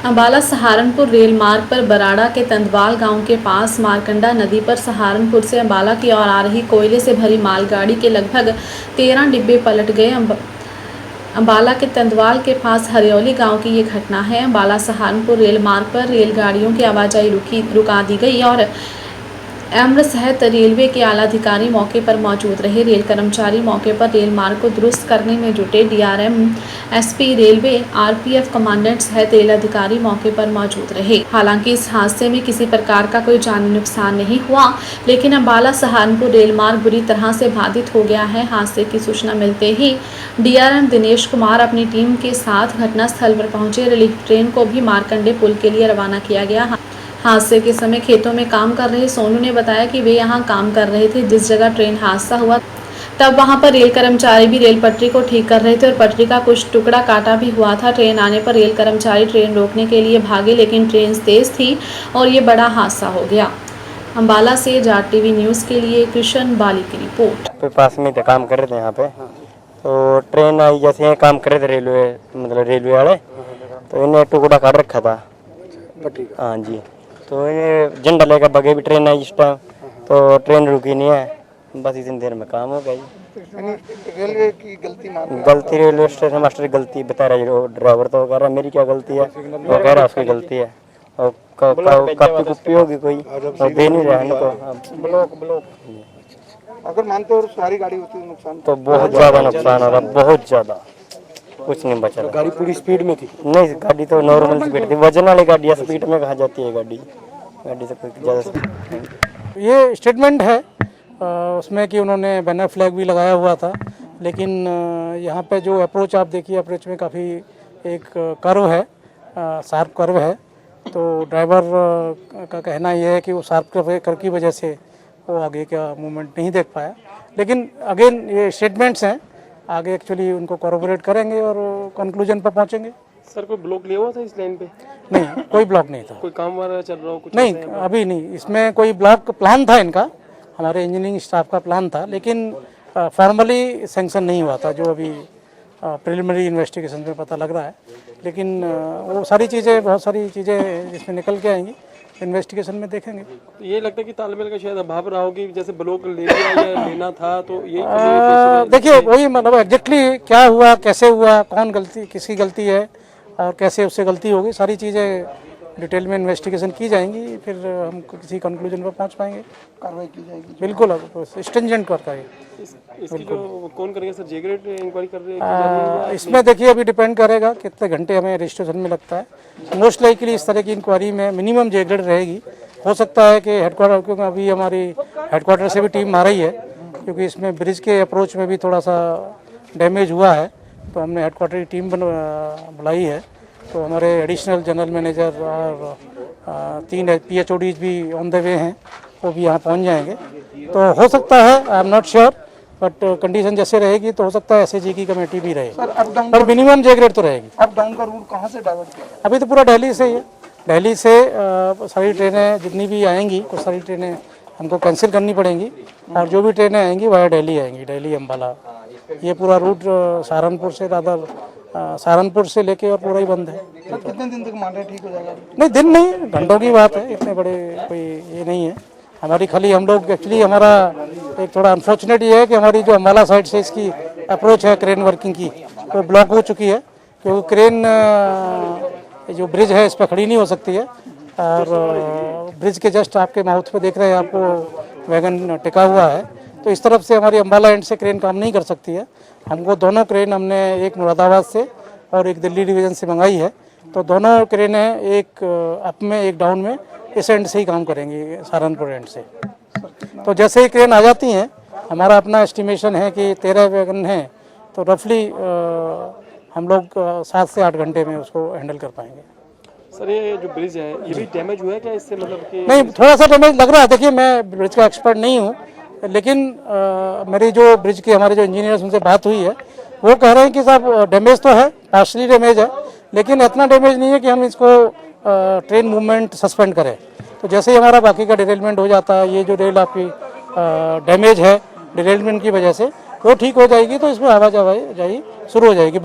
Ambala Saharanpur rail मार्ग पर बराड़ा के तंदवाल गांव के पास मारकंडा नदी पर सहारनपुर से अम्बाला की ओर आ रही कोयले से भरी मालगाड़ी के लगभग 13 डिब्बे पलट गए। अम्बाला के तंदवाल के पास हरियौली गांव की ये घटना है। अम्बाला सहारनपुर रेल मार्ग पर रेलगाड़ियों की आवाजाही रुका दी गई और एम्र सहित रेलवे के आला अधिकारी मौके पर मौजूद रहे। रेल कर्मचारी मौके पर रेल मार्ग को दुरुस्त करने में जुटे। DRM, SP, railway, RPF commandant सहित रेल अधिकारी मौके पर मौजूद रहे। हालांकि इस हादसे में किसी प्रकार का कोई जानी नुकसान नहीं हुआ, लेकिन अम्बाला सहारनपुर रेल मार्ग बुरी तरह से बाधित हो गया है। हादसे की सूचना मिलते ही डीआरएम दिनेश कुमार अपनी टीम के साथ घटनास्थल पर पहुंचे। रिलीफ ट्रेन को भी मारकंडे पुल के लिए रवाना किया गया। हादसे के समय खेतों में काम कर रहे सोनू ने बताया कि वे यहां काम कर रहे थे। जिस जगह ट्रेन हादसा हुआ तब वहां पर रेल कर्मचारी भी रेल पटरी को ठीक कर रहे थे और पटरी का कुछ टुकड़ा काटा भी हुआ था। ट्रेन आने पर रेल कर्मचारी ट्रेन रोकने के लिए भागे, लेकिन ट्रेन तेज थी और ये बड़ा हादसा हो गया। अम्बाला से जाट टीवी न्यूज़ के लिए कृष्ण बाली की रिपोर्ट। पास में काम कर रहे थे यहाँ पे, तो ट्रेन आई, जैसे यहाँ काम कर रहे थे रेलवे वाले, तो इन्हें टुकड़ा काट रखा था पटरी का। हाँ जी, तो ये झंडा लेकर बगे भी ट्रेन आई इस टाइम, तो ट्रेन रुकी नहीं है। बस इतनी देर में काम हो गया जी। रेलवे की गलती रेलवे स्टेशन मास्टर की गलती बता रहा है। ड्राइवर तो कह रहा है मेरी क्या गलती है, वो कह रहा है उसकी गलती है। और कापी कुप्पी होगी कोई और दे नहीं रहा है इनको। ब्लॉक अगर मानते हो सारी गाड़ी होती है नुकसान तो बहुत ज़्यादा नुकसान हो रहा, बहुत ज़्यादा, कुछ नहीं बचा। गाड़ी पूरी स्पीड में थी? नहीं, गाड़ी तो नॉर्मल स्पीड थी। वजन वाली गाड़ी स्पीड में कहाँ जाती है गाड़ी से कोई ज़्यादा। ये स्टेटमेंट है उसमें कि उन्होंने बैनर फ्लैग भी लगाया हुआ था, लेकिन यहाँ पे जो अप्रोच आप देखिए, अप्रोच में काफ़ी एक कर्व है, शार्प कर्व है। तो ड्राइवर का कहना यह है कि वो शार्प कर्व की वजह से वो आगे का मूवमेंट नहीं देख पाया। लेकिन अगेन ये स्टेटमेंट्स हैं, आगे एक्चुअली उनको कॉर्पोरेट करेंगे और कंक्लूजन पर पहुंचेंगे। सर, कोई ब्लॉक लिया हुआ था इस लाइन पे? नहीं, कोई ब्लॉक नहीं था। कोई काम वगैरह चल रहा हो कुछ? नहीं, अभी नहीं। इसमें कोई ब्लॉक प्लान था इनका, हमारे इंजीनियरिंग स्टाफ का प्लान था, लेकिन फॉर्मली सैंक्शन नहीं हुआ था, जो अभी प्रिलिमिनरी इन्वेस्टिगेशन में पता लग रहा है। लेकिन वो सारी चीज़ें, बहुत सारी चीज़ें जिसमें निकल के आएंगी, इन्वेस्टिगेशन में देखेंगे। तो ये लगता है कि तालमेल का शायद अभाव रहा हो कि जैसे ब्लॉक ले लिया या लेना था, तो ये देखिए वही मतलब एग्जैक्टली क्या हुआ, कैसे हुआ, कौन गलती, किसकी गलती है और कैसे उससे गलती होगी, सारी चीज़ें डिटेल में इन्वेस्टिगेशन की जाएंगी, फिर हम किसी कंक्लूजन पर पहुंच पाएंगे, कार्रवाई की जाएगी। बिल्कुल, अब स्ट्रिंजेंट करता है। इसकी जो कौन करेगा सर, जे ग्रेड इंक्वायरी कर रहे हैं? इसमें देखिए अभी डिपेंड करेगा कितने घंटे हमें रजिस्ट्रेशन में लगता है। मोस्ट लाइकली इस तरह की इंक्वायरी में मिनिमम जे ग्रेड रहेगी। हो सकता है कि हेडक्वार्टर, क्योंकि अभी हमारी हेडक्वार्टर से भी टीम आ रही है, क्योंकि इसमें ब्रिज के अप्रोच में भी थोड़ा सा डैमेज हुआ है, तो हमने हेडक्वार्टर की टीम बुलाई है। तो हमारे एडिशनल जनरल मैनेजर और 3 PHODs भी ऑन द वे हैं, वो भी यहाँ पहुँच जाएंगे। तो हो सकता है, I am not sure, but condition जैसे रहेगी तो हो सकता है SAG की कमेटी भी रहे, पर मिनिमम जे ग्रेड तो रहेगी। अप डाउन का रूट कहाँ से डाइवर्ट किया? अभी तो पूरा दिल्ली से ही है। दिल्ली से सारी ट्रेनें जितनी भी आएंगी, कुछ सारी ट्रेनें हमको कैंसिल करनी पड़ेंगी, और जो भी ट्रेनें आएंगी वाया दिल्ली आएंगी, दिल्ली अम्बाला। ये पूरा रूट सहारनपुर से सहारनपुर से लेके और पूरा ही बंद है। सर, कितने दिन तक मान रहे ठीक हो जाएगा? नहीं, दिन नहीं, घंटों की बात है, इतने बड़े कोई ये नहीं है हमारी। खाली हम लोग एक्चुअली, हमारा एक थोड़ा अनफॉर्चुनेट ये है कि हमारी जो अम्बाला साइड से इसकी अप्रोच है क्रेन वर्किंग की, वो ब्लॉक हो चुकी है, क्योंकि क्रेन जो ब्रिज है इस पर खड़ी नहीं हो सकती है। और ब्रिज के जस्ट आपके माउथ पे देख रहे हैं, आपको वैगन टिका हुआ है, तो इस तरफ से हमारी अम्बाला एंड से क्रेन काम नहीं कर सकती है। हमको दोनों क्रेन हमने एक मुरादाबाद से और एक दिल्ली डिवीज़न से मंगाई है, तो दोनों क्रेनें एक अप में एक डाउन में इस एंड से ही काम करेंगी, सहारनपुर एंड से। तो जैसे ही क्रेन आ जाती हैं, हमारा अपना एस्टिमेशन है कि 13 वैगन हैं, तो रफली हम लोग 7 से 8 घंटे में उसको हैंडल कर पाएंगे। सर, ये जो ब्रिज है ये भी डैमेज हुआ है क्या इससे, मतलब कि? नहीं, थोड़ा सा डैमेज लग रहा है। देखिए, मैं ब्रिज का एक्सपर्ट नहीं हूँ, लेकिन मेरी जो ब्रिज के हमारे जो इंजीनियर्स उनसे बात हुई है, वो कह रहे हैं कि साहब डैमेज तो है, पार्शली डैमेज है, लेकिन इतना डैमेज नहीं है कि हम इसको ट्रेन मूवमेंट सस्पेंड करें। तो जैसे ही हमारा बाकी का डिरेलमेंट हो जाता है, ये जो रेल आपकी डैमेज है डिरेलमेंट की वजह से, वो ठीक हो जाएगी, तो इसमें आवाजाही शुरू हो जाएगी।